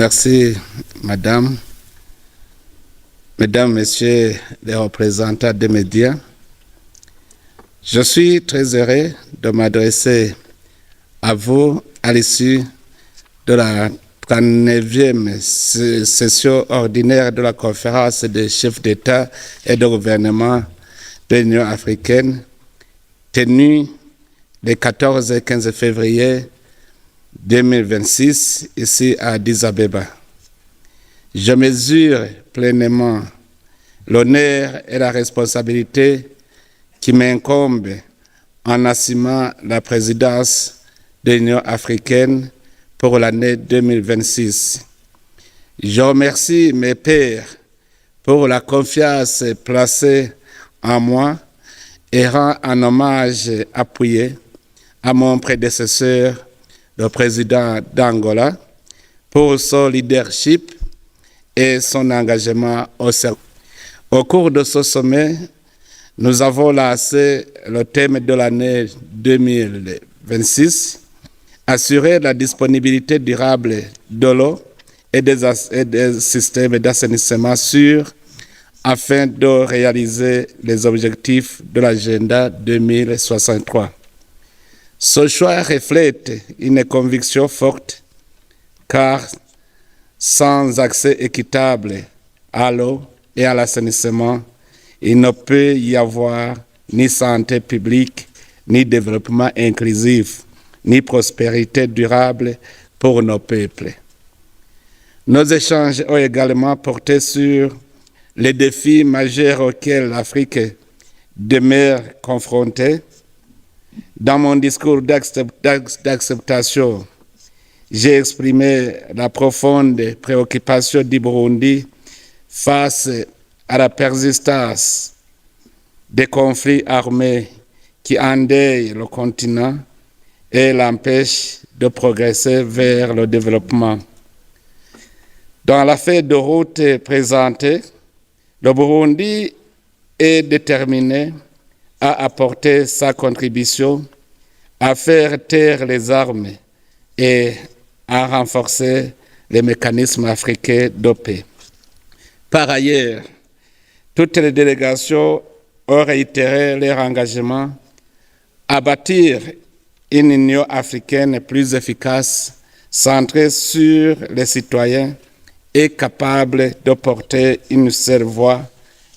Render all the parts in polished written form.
Merci, Madame. Mesdames, Messieurs les représentants des médias, je suis très heureux de m'adresser à vous à l'issue de la 39e session ordinaire de la conférence des chefs d'État et de gouvernement de l'Union africaine, tenue les 14 et 15 février 2026 ici à Addis Abeba. Je mesure pleinement l'honneur et la responsabilité qui m'incombent en assumant la présidence de l'Union africaine pour l'année 2026. Je remercie mes pairs pour la confiance placée en moi et rends un hommage appuyé à mon prédécesseur, le président d'Angola, pour son leadership et son engagement au service. Au cours de ce sommet, nous avons lancé le thème de l'année 2026, assurer la disponibilité durable de l'eau et des systèmes d'assainissement sûrs afin de réaliser les objectifs de l'agenda 2063. Ce choix reflète une conviction forte, car sans accès équitable à l'eau et à l'assainissement, il ne peut y avoir ni santé publique, ni développement inclusif, ni prospérité durable pour nos peuples. Nos échanges ont également porté sur les défis majeurs auxquels l'Afrique demeure confrontée. Dans mon discours d'acceptation, j'ai exprimé la profonde préoccupation du Burundi face à la persistance des conflits armés qui endeuillent le continent et l'empêchent de progresser vers le développement. Dans la feuille de route présentée, le Burundi est déterminé à apporter sa contribution à faire taire les armes et à renforcer les mécanismes africains de paix. Par ailleurs, toutes les délégations ont réitéré leur engagement à bâtir une Union africaine plus efficace, centrée sur les citoyens et capable de porter une seule voix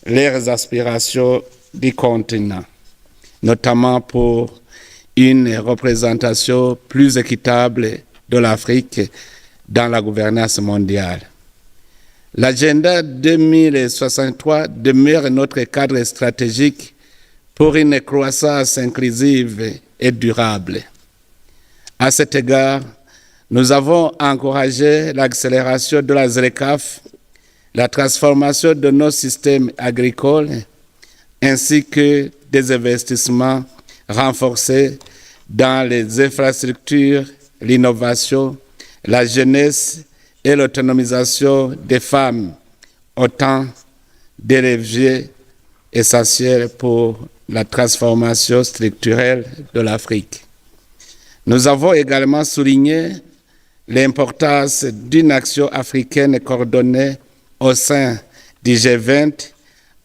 leurs aspirations du continent, notamment pour une représentation plus équitable de l'Afrique dans la gouvernance mondiale. L'agenda 2063 demeure notre cadre stratégique pour une croissance inclusive et durable. À cet égard, nous avons encouragé l'accélération de la ZLECAf, la transformation de nos systèmes agricoles, ainsi que des investissements renforcés dans les infrastructures, l'innovation, la jeunesse et l'autonomisation des femmes, autant des leviers essentiels pour la transformation structurelle de l'Afrique. Nous avons également souligné l'importance d'une action africaine coordonnée au sein du G20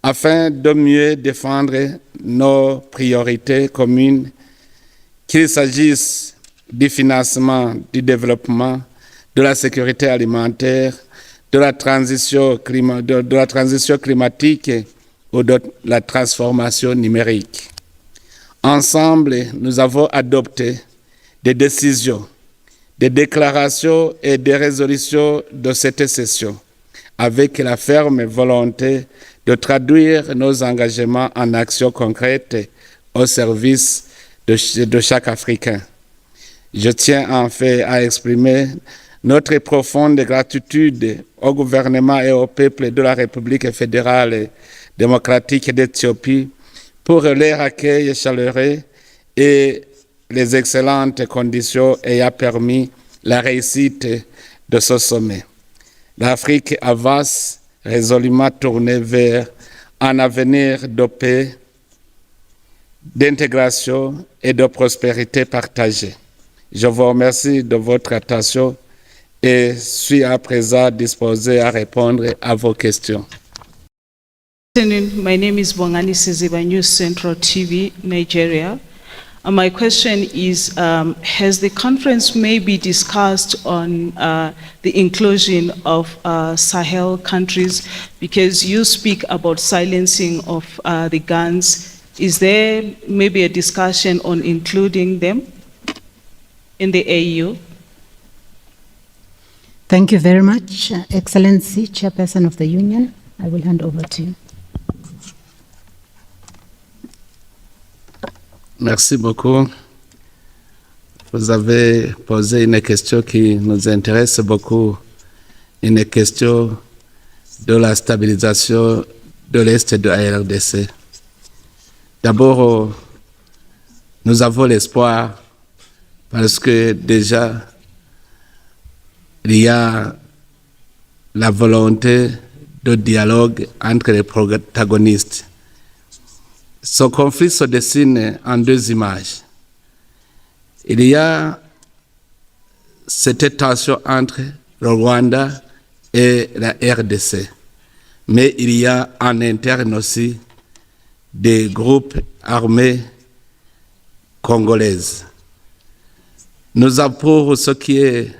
afin de mieux défendre nos priorités communes, qu'il s'agisse du financement du développement, de la sécurité alimentaire, de la transition climatique ou de la transformation numérique. Ensemble, nous avons adopté des décisions, des déclarations et des résolutions de cette session, avec la ferme volonté de traduire nos engagements en actions concrètes au service de chaque Africain. Je tiens enfin à exprimer notre profonde gratitude au gouvernement et au peuple de la République fédérale démocratique d'Éthiopie pour leur accueil chaleureux et les excellentes conditions ayant permis la réussite de ce sommet. L'Afrique avance résolument tournée vers un avenir de paix, d'intégration et de prospérité partagée. Je vous remercie de votre attention et suis à présent disposé à répondre à vos questions. My name is Bongani Seziba, News Central TV, Nigeria. My question is, has the conference maybe discussed on the inclusion of Sahel countries? Because you speak about silencing of the guns. Is there maybe a discussion on including them in the AU? Thank you very much, Excellency, Chairperson of the Union. I will hand over to you. Merci beaucoup. Vous avez posé une question qui nous intéresse beaucoup, une question de la stabilisation de l'Est de la RDC. D'abord, nous avons l'espoir parce que déjà, il y a la volonté de dialogue entre les protagonistes. Ce conflit se dessine en deux images. Il y a cette tension entre le Rwanda et la RDC. Mais il y a en interne aussi des groupes armés congolaises. Nous approuvons ce qui est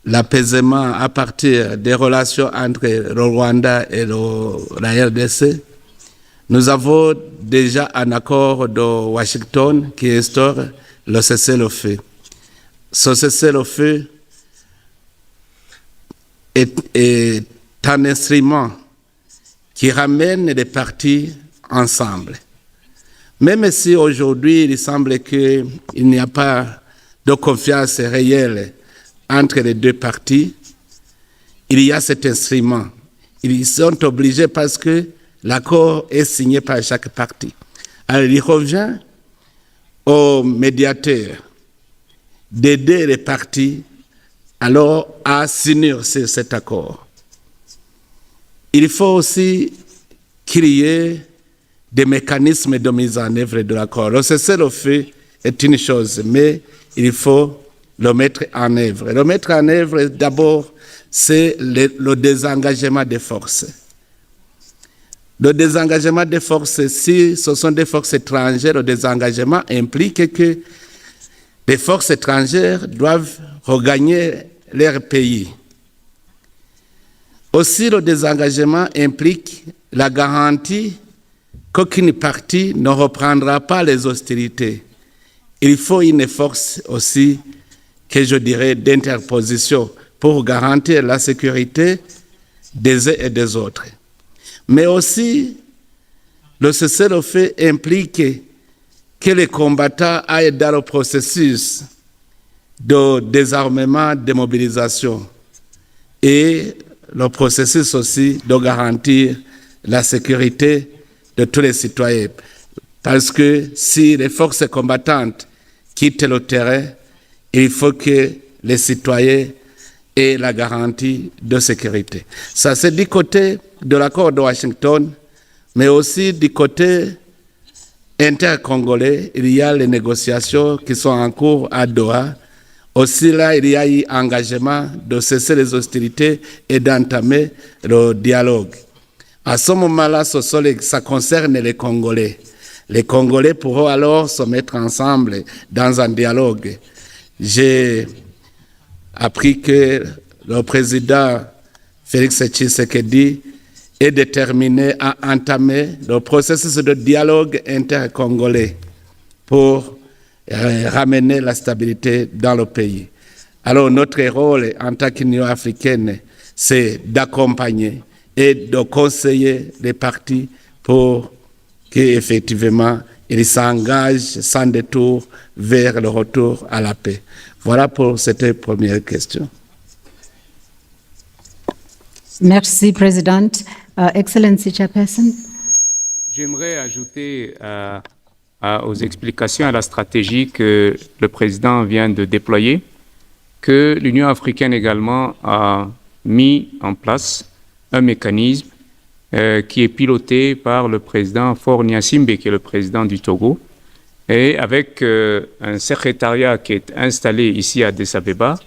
l'apaisement à partir des relations entre le Rwanda et la RDC. Nous avons déjà un accord de Washington qui instaure le cessez-le-feu. Ce cessez-le-feu est un instrument qui ramène les parties ensemble. Même si aujourd'hui il semble qu'il n'y a pas de confiance réelle entre les deux parties, il y a cet instrument. Ils sont obligés parce que l'accord est signé par chaque partie. Alors il revient aux médiateurs d'aider les parties alors à signer cet accord. Il faut aussi créer des mécanismes de mise en œuvre de l'accord. Le cessez-le-feu est une chose, mais il faut le mettre en œuvre. Le mettre en œuvre, d'abord, c'est le désengagement des forces. Le désengagement des forces, si ce sont des forces étrangères, le désengagement implique que les forces étrangères doivent regagner leur pays. Aussi, le désengagement implique la garantie qu'aucune partie ne reprendra pas les hostilités. Il faut une force aussi, que je dirais, d'interposition pour garantir la sécurité des uns et des autres. Mais aussi, le cessez-le-feu implique que les combattants aillent dans le processus de désarmement, de mobilisation et le processus aussi de garantir la sécurité de tous les citoyens. Parce que si les forces combattantes quittent le terrain, il faut que les citoyens aient la garantie de sécurité. Ça, c'est du côté de l'accord de Washington, mais aussi du côté intercongolais, il y a les négociations qui sont en cours à Doha. Aussi là, il y a eu engagement de cesser les hostilités et d'entamer le dialogue. À ce moment-là, ça concerne les Congolais. Les Congolais pourront alors se mettre ensemble dans un dialogue. J'ai appris que le président Félix Tshisekedi est déterminé à entamer le processus de dialogue intercongolais pour ramener la stabilité dans le pays. Alors notre rôle en tant qu'Union africaine, c'est d'accompagner et de conseiller les partis pour qu'effectivement ils s'engagent sans détour vers le retour à la paix. Voilà pour cette première question. Merci, Président. Excellency Chairperson. J'aimerais ajouter aux explications à la stratégie que le président vient de déployer que l'Union africaine également a mis en place un mécanisme qui est piloté par le président Faure Gnassingbé, qui est le président du Togo, et avec un secrétariat qui est installé ici à Addis Abeba,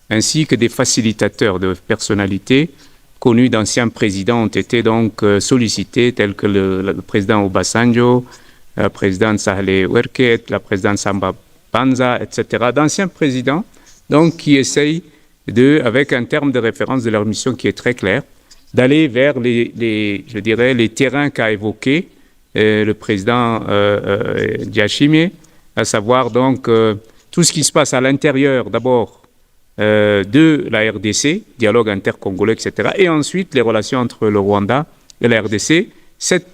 ainsi que des facilitateurs de personnalités connus d'anciens présidents ont été donc sollicités, tels que le président Obasanjo, la présidente Sahel, la présidente Samba Panza, etc. D'anciens présidents donc, qui essayent, avec un terme de référence de leur mission qui est très clair, d'aller vers je dirais, les terrains qu'a évoqués le président Ndayishimiye, à savoir donc tout ce qui se passe à l'intérieur d'abord de la RDC, dialogue intercongolais, etc., et ensuite les relations entre le Rwanda et la RDC.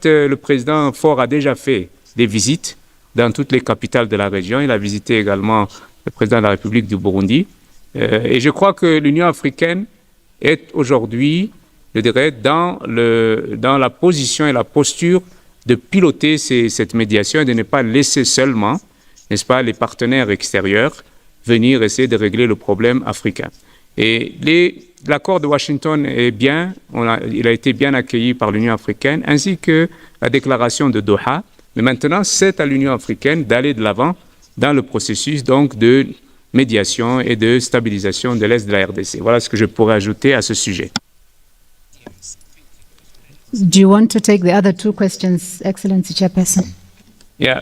Le président Faure a déjà fait des visites dans toutes les capitales de la région. Il a visité également le président de la République du Burundi. Et je crois que l'Union africaine est aujourd'hui, je dirais, dans la position et la posture de piloter cette médiation et de ne pas laisser seulement, n'est-ce pas, les partenaires extérieurs venir essayer de régler le problème africain. Et l'accord de Washington est bien, il a été bien accueilli par l'Union africaine, ainsi que la déclaration de Doha. Mais maintenant, c'est à l'Union africaine d'aller de l'avant dans le processus donc de médiation et de stabilisation de l'Est de la RDC. Voilà ce que je pourrais ajouter à ce sujet. Do you want to take the other two questions, Excellency Chairperson? Yeah,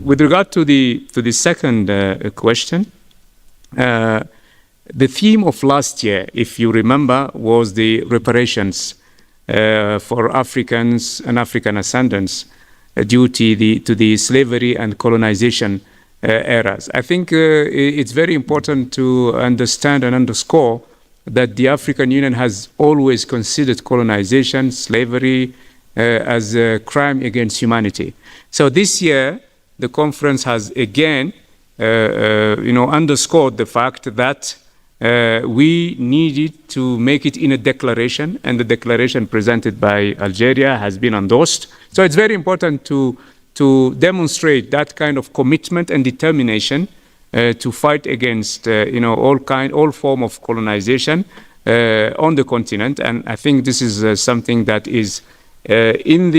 with regard to the second question, the theme of last year, if you remember, was the reparations for Africans and African ascendants due to the slavery and colonization eras. I think it's very important to understand and underscore that the African Union has always considered colonization, slavery, as a crime against humanity. So this year, the conference has again, underscored the fact that we needed to make it in a declaration, and the declaration presented by Algeria has been endorsed. So it's very important to demonstrate that kind of commitment and determination to fight against all form of colonization on the continent. And I think this is something that is in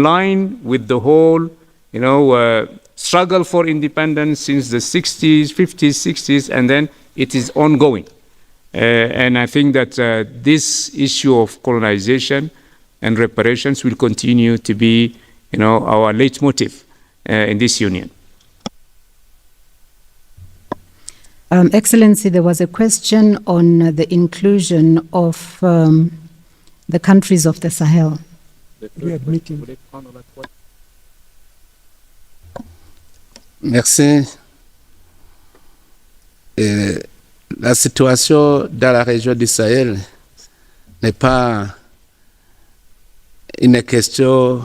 line with the whole struggle for independence since the 60s, 50s, 60s, and then it is ongoing. And I think that this issue of colonization and reparations will continue to be, our leitmotif in this union. Excellency, there was a question on the inclusion of the countries of the Sahel. Merci. La situation dans la région du Sahel n'est pas une question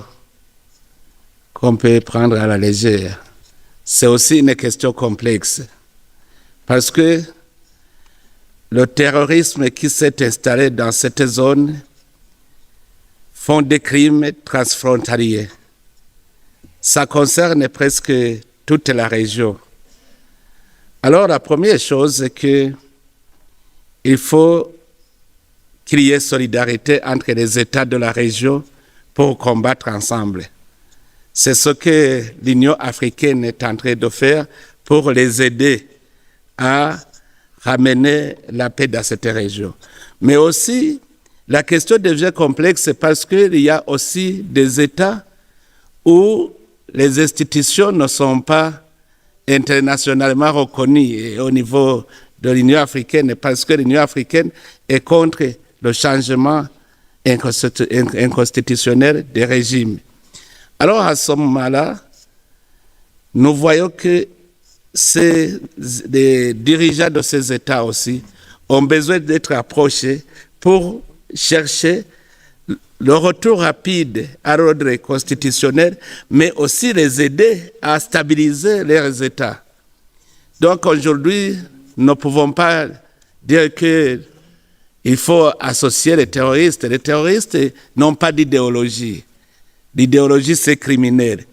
qu'on peut prendre à la légère. C'est aussi une question complexe. Parce que le terrorisme qui s'est installé dans cette zone font des crimes transfrontaliers. Ça concerne presque toute la région. Alors la première chose, c'est qu'il faut qu'il y ait solidarité entre les États de la région pour combattre ensemble. C'est ce que l'Union africaine est en train de faire pour les aider à ramener la paix dans cette région. Mais aussi, la question devient complexe parce qu'il y a aussi des États où les institutions ne sont pas internationalement reconnues et au niveau de l'Union africaine, parce que l'Union africaine est contre le changement inconstitutionnel des régimes. Alors à ce moment-là, nous voyons que les dirigeants de ces États aussi ont besoin d'être approchés pour chercher le retour rapide à l'ordre constitutionnel, mais aussi les aider à stabiliser leurs États. Donc aujourd'hui, nous ne pouvons pas dire qu'il faut associer les terroristes. Les terroristes n'ont pas d'idéologie. L'idéologie, c'est criminel.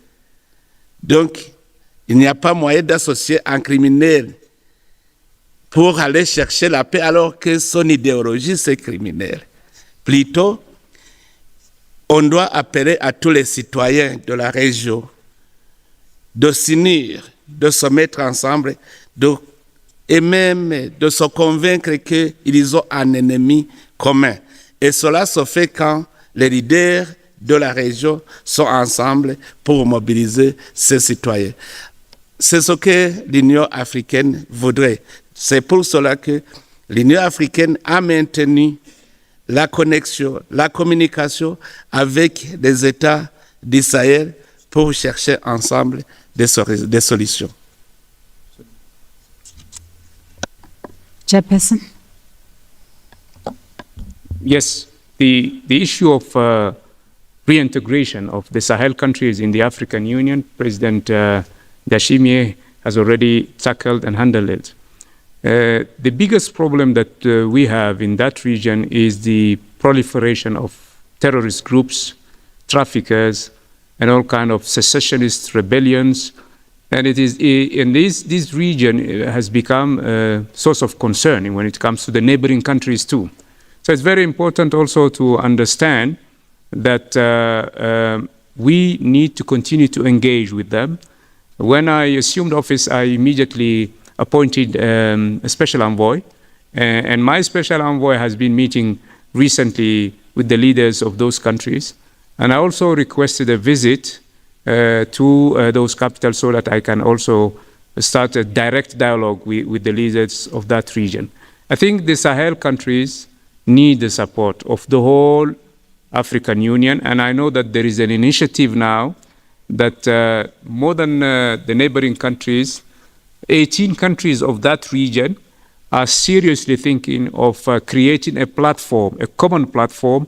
Donc, il n'y a pas moyen d'associer un criminel pour aller chercher la paix alors que son idéologie, c'est criminel. Plutôt, on doit appeler à tous les citoyens de la région de s'unir, de se mettre ensemble, de et même de se convaincre qu'ils ont un ennemi commun. Et cela se fait quand les leaders de la région sont ensemble pour mobiliser ses citoyens. C'est ce que l'Union africaine voudrait. C'est pour cela que l'Union africaine a maintenu la connexion, la communication avec les États du Sahel pour chercher ensemble des solutions. Chairperson. Yes, the issue of reintegration of the Sahel countries in the African Union, President Ndayishimiye has already tackled and handled it. The biggest problem that we have in that region is the proliferation of terrorist groups, traffickers, and all kinds of secessionist rebellions. And it is in this region has become a source of concern when it comes to the neighboring countries too. So it's very important also to understand that we need to continue to engage with them. When I assumed office, I immediately appointed a special envoy, and my special envoy has been meeting recently with the leaders of those countries. And I also requested a visit to those capitals so that I can also start a direct dialogue with the leaders of that region. I think the Sahel countries need the support of the whole African Union, and I know that there is an initiative now that more than the neighboring countries, 18 countries of that region are seriously thinking of creating a platform, a common platform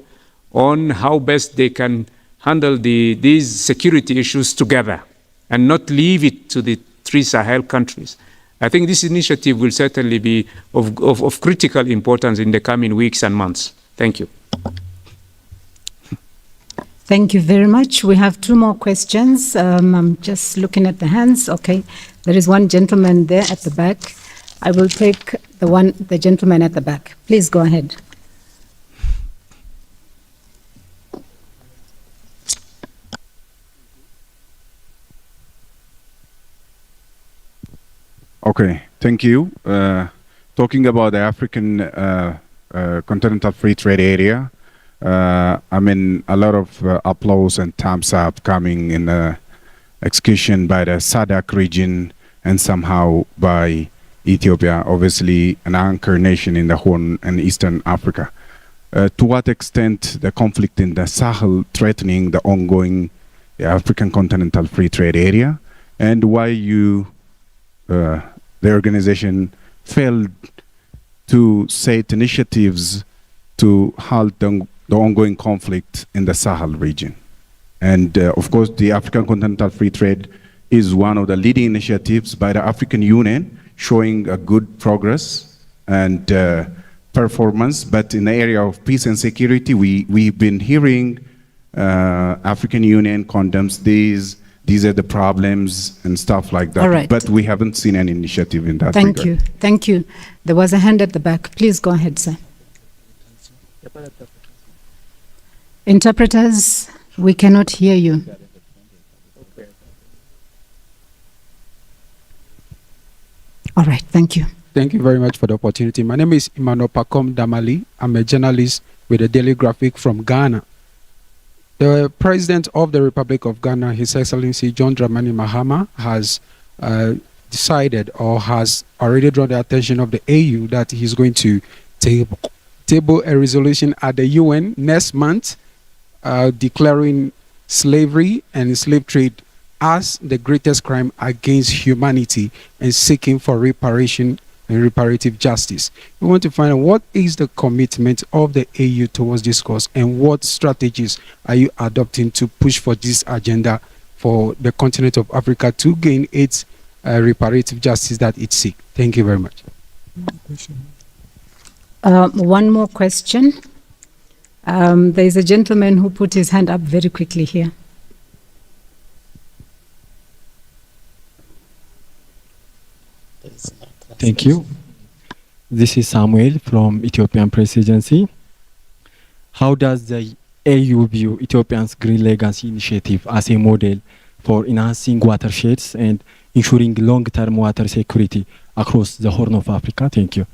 on how best they can handle these security issues together and not leave it to the 3 Sahel countries. I think this initiative will certainly be of critical importance in the coming weeks and months. Thank you. Thank you very much. We have 2 more questions. I'm just looking at the hands. Okay, there is one gentleman there at the back. I will take the gentleman at the back. Please go ahead. Okay, thank you. Talking about the African Continental Free Trade Area, I mean, a lot of applause and thumbs up coming in the execution by the SADC region and somehow by Ethiopia, obviously an anchor nation in the Horn and Eastern Africa. To what extent the conflict in the Sahel threatening the ongoing African Continental Free Trade Area, and why the organization failed to set initiatives to halt the ongoing conflict in the Sahel region. And of course, the African Continental Free Trade is one of the leading initiatives by the African Union, showing a good progress and performance. But in the area of peace and security, we've been hearing African Union condemns these are the problems and stuff like that. All right. But we haven't seen any initiative in that regard. Thank you. Thank you. There was a hand at the back. Please go ahead, sir. Interpreters, we cannot hear you. All right, thank you. Thank you very much for the opportunity. My name is Emmanuel Pacom Damali. I'm a journalist with the Daily Graphic from Ghana. The President of the Republic of Ghana, His Excellency John Dramani Mahama, has decided or has already drawn the attention of the AU that he's going to table a resolution at the UN next month declaring slavery and slave trade as the greatest crime against humanity and seeking for reparation and reparative justice. We want to find out what is the commitment of the AU towards this cause and what strategies are you adopting to push for this agenda for the continent of Africa to gain its reparative justice that it seeks. Thank you very much. One more question. There is a gentleman who put his hand up very quickly here. Thank you. This is Samuel from Ethiopian Presidency. How does the AU view Ethiopia's Green Legacy Initiative as a model for enhancing watersheds and ensuring long-term water security across the Horn of Africa? Thank you.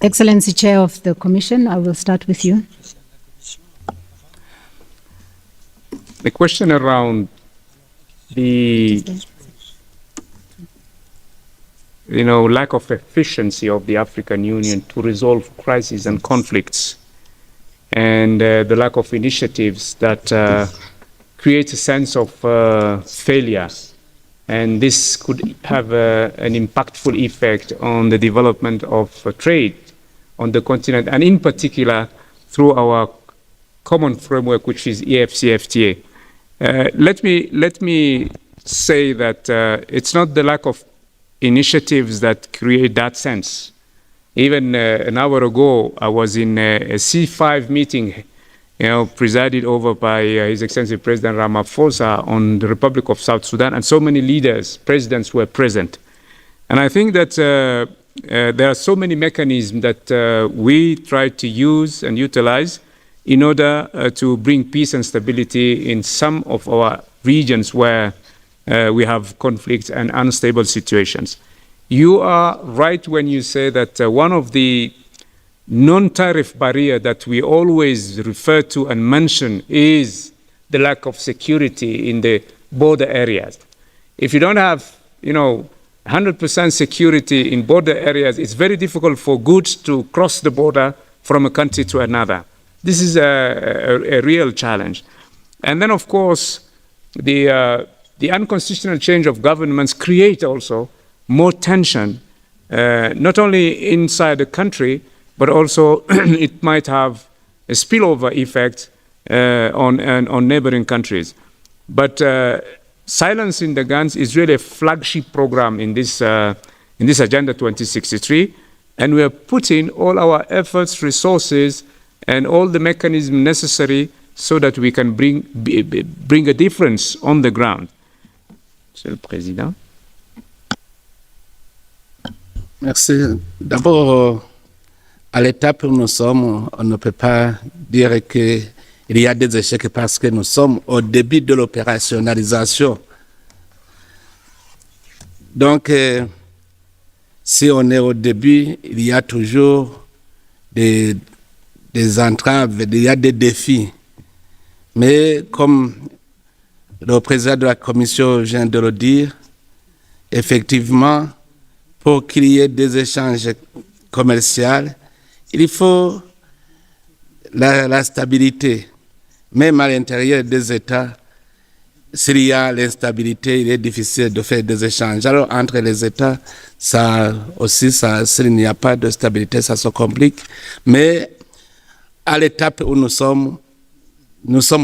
Excellency Chair of the Commission, I will start with you. The question around the lack of efficiency of the African Union to resolve crises and conflicts, and the lack of initiatives that create a sense of failure. And this could have an impactful effect on the development of trade on the continent, and in particular through our common framework, which is EFCFTA. Let me say that it's not the lack of initiatives that create that sense. Even an hour ago, I was in a C5 meeting, presided over by His Excellency President Ramaphosa on the Republic of South Sudan, and so many leaders, presidents were present. And I think that there are so many mechanisms that we try to use and utilize in order to bring peace and stability in some of our regions where we have conflicts and unstable situations. You are right when you say that one of the non-tariff barrier that we always refer to and mention is the lack of security in the border areas. If you don't have, 100% security in border areas, it's very difficult for goods to cross the border from a country to another. This is a real challenge. And then, of course, the unconstitutional change of governments create also more tension, not only inside the country, but also it might have a spillover effect on neighboring countries. But silencing the guns is really a flagship program in this Agenda 2063, and we are putting all our efforts, resources, and all the mechanisms necessary so that we can bring a difference on the ground. Monsieur le Président. Merci. D'abord, à l'étape où nous sommes, on ne peut pas dire qu'il y a des échecs parce que nous sommes au début de l'opérationnalisation. Donc, si on est au début, il y a toujours des entraves, il y a des défis. Mais comme le président de la Commission vient de le dire, effectivement, pour qu'il y ait des échanges commerciaux, il faut la stabilité. Même à l'intérieur des États, s'il y a l'instabilité, il est difficile de faire des échanges. Alors, entre les États, s'il n'y a pas de stabilité, ça se complique. Mais à l'étape où nous sommes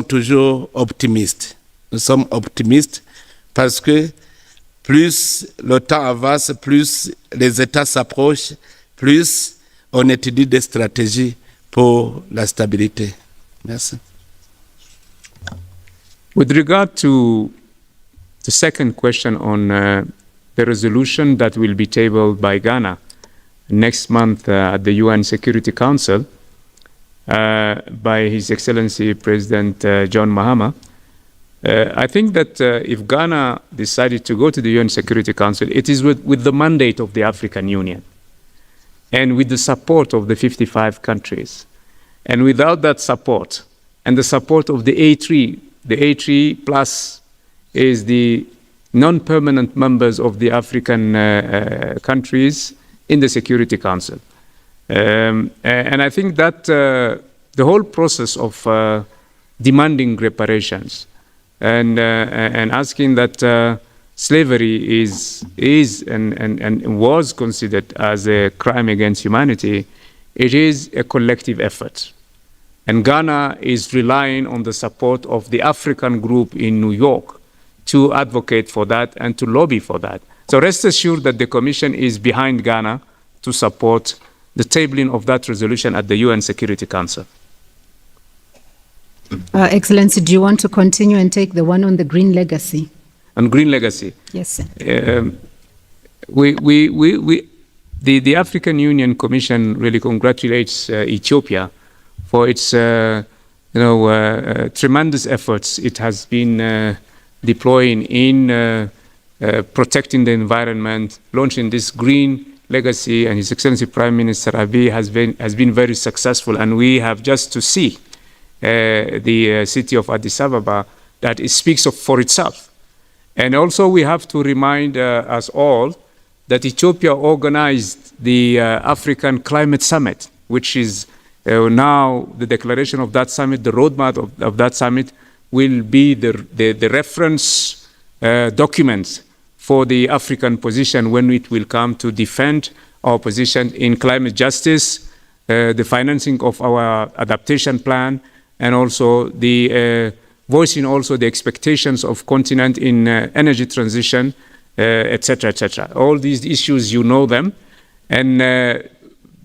toujours optimistes. Nous sommes optimistes parce que plus le temps avance, plus les États s'approchent, plus on étudie des stratégies pour la stabilité. Merci. With regard to the second question on the resolution that will be tabled by Ghana next month at the UN Security Council by His Excellency President John Mahama, I think that if Ghana decided to go to the UN Security Council, it is with the mandate of the African Union and with the support of the 55 countries. And without that support and the support of the A3, the A3 plus is the non-permanent members of the African countries in the Security Council. And I think that the whole process of demanding reparations and asking that slavery is and was considered as a crime against humanity, it is a collective effort. And Ghana is relying on the support of the African group in New York to advocate for that and to lobby for that. So rest assured that the Commission is behind Ghana to support the tabling of that resolution at the UN Security Council. Excellency, do you want to continue and take the one on the green legacy? On green legacy? Yes, sir. the African Union Commission really congratulates Ethiopia for its tremendous efforts it has been deploying in protecting the environment, launching this green legacy, and His Excellency Prime Minister Abiy has been very successful. And we have just to see the city of Addis Ababa that it speaks for itself. And also we have to remind us all that Ethiopia organized the African Climate Summit, which is now the declaration of that summit, the roadmap of that summit will be the reference documents for the African position when it will come to defend our position in climate justice, the financing of our adaptation plan, and also the voicing also the expectations of continent in energy transition, etc., etc. All these issues, you know them. And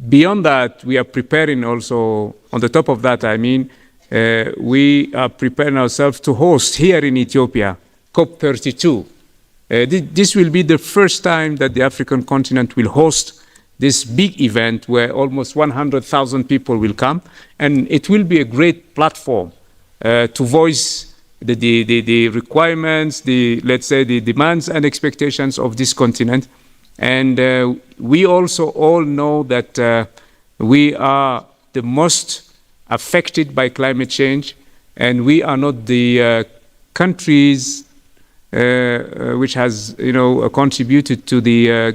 beyond that, we are preparing also, on the top of that, I mean, we are preparing ourselves to host here in Ethiopia, COP32. This will be the first time that the African continent will host this big event where almost 100,000 people will come. And it will be a great platform to voice the requirements, let's say the demands and expectations of this continent. And we also all know that we are the most affected by climate change, and we are not the countries which has contributed to the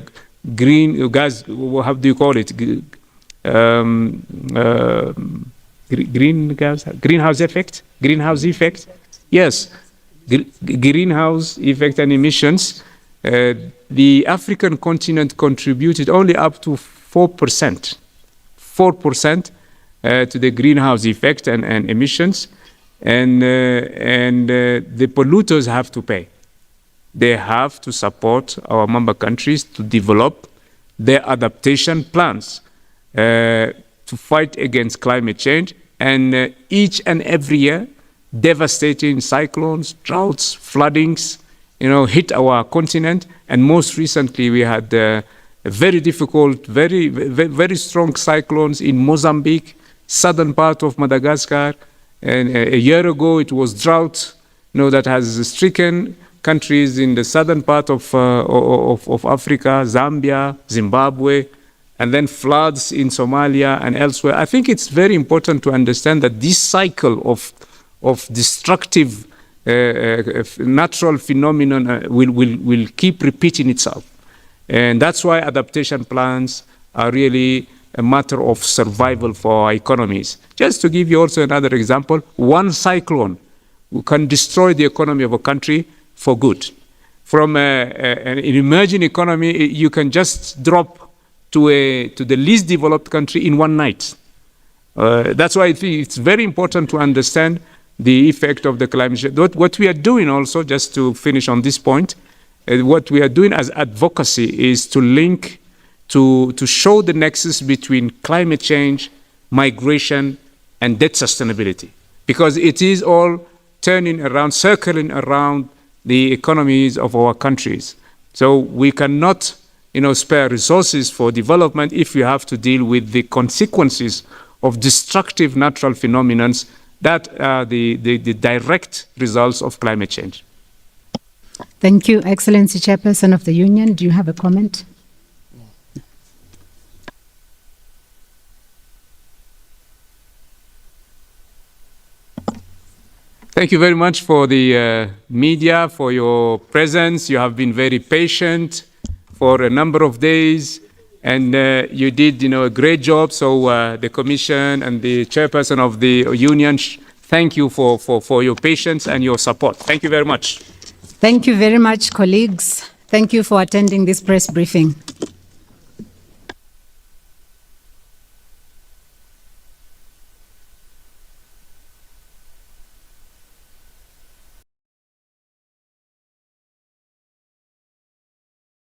green gas. How do you call it? Greenhouse effect. Yes, greenhouse effect and emissions. The African continent contributed only up to 4% to the greenhouse effect and emissions, and the polluters have to pay. They have to support our member countries to develop their adaptation plans to fight against climate change. And each and every year, devastating cyclones, droughts, floodings, hit our continent. And most recently, we had very difficult, very strong cyclones in Mozambique, southern part of Madagascar. And a year ago, it was drought, that has stricken countries in the southern part of Africa, Zambia, Zimbabwe, and then floods in Somalia and elsewhere. I think it's very important to understand that this cycle of destructive natural phenomenon will keep repeating itself. And that's why adaptation plans are really a matter of survival for our economies. Just to give you also another example, one cyclone can destroy the economy of a country for good. From an emerging economy, you can just drop to the least developed country in one night. That's why I think it's very important to understand the effect of the climate change. What we are doing also, just to finish on this point, what we are doing as advocacy is to link, to show the nexus between climate change, migration, and debt sustainability. Because it is all circling around the economies of our countries. So we cannot, spare resources for development if we have to deal with the consequences of destructive natural phenomena that are the direct results of climate change. Thank you, Excellency Chairperson of the Union. Do you have a comment? Thank you very much for the media, for your presence. You have been very patient for a number of days, and you did, a great job. So the Commission and the Chairperson of the Union, thank you for your patience and your support. Thank you very much. Thank you very much, colleagues. Thank you for attending this press briefing.